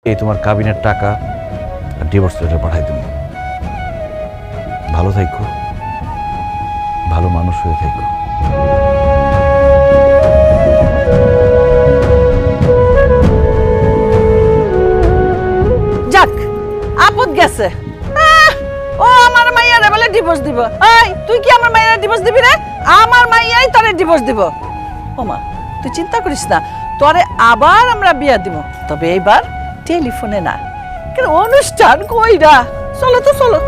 এই তোমার কাবিনের টাকা আর ডিভোর্স লেটার পাঠাই দেবো। ভালো থাইকো, ভালো মানুষ হয়ে থাইকো। যাক, আপদ গেছে। ও আমার মাইয়ারে বলে ডিভোর্স দিব। এই তুই কি আমার মাইয়ারে ডিভোর্স দিবি রে? আমার মাইয়াই তোরে ডিভোর্স দিব। ওমা, তুই চিন্তা করিস না, তোরে আবার আমরা বিয়া দিব, তবে এইবার টেলিফোনে না। কেন অনুষ্ঠান কইরা? চলো তো চলো।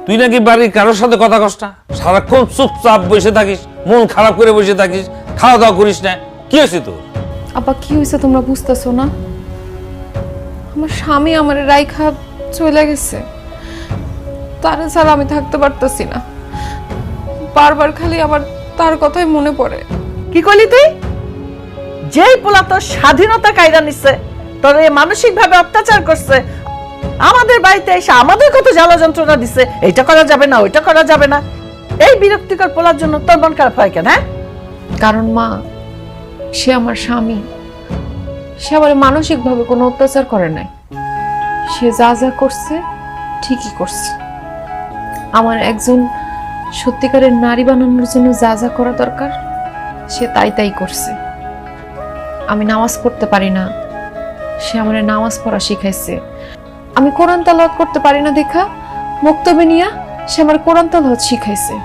তুই নাকি বাড়ির কারোর সাথে কথা কস না, সারাক্ষণ চুপচাপ বসে থাকিস, মন খারাপ করে বসে থাকিস, খাওয়া দাওয়া করিস না, কি হয়েছে তোর? আপা কি হয়েছে তোমরা বুঝতেছো না? আমার স্বামী আমার রাইখা চলে গেছে, তার ছাড়া আমি থাকতে পারতেছি না। বারবার খালি আমার তার কথাই মনে পড়ে। কি করলি তুই? যেই পোলা তোর স্বাধীনতা কায়দা নিচ্ছে, তোর মানসিক ভাবে অত্যাচার করছে, আমাদের বাড়িতে এসে আমাদের কত জ্বালা যন্ত্রণা দিচ্ছে, এইটা করা যাবে না, ওইটা করা যাবে না, এই বিরক্তিকর পোলার জন্য তোর মন খারাপ হয় কেন? হ্যাঁ, কারণ মা, সে আমার স্বামী, সে আমার মানসিক ভাবে কোনো অত্যাচার করে নাই। সে যা যা করছে ঠিকই করছে। আমার একজন সত্যিকারের নারী বানানোর জন্য যা যা করা দরকার সে তাই তাই করছে। আমি নামাজ পড়তে পারি না, সে আমার নামাজ পড়া শিখাইছে। আমি কোরআন তেলাওয়াত করতে পারি না দেখা মুক্তবে নিয়া সে আমার কোরআন তেলাওয়াত শিখাইছে।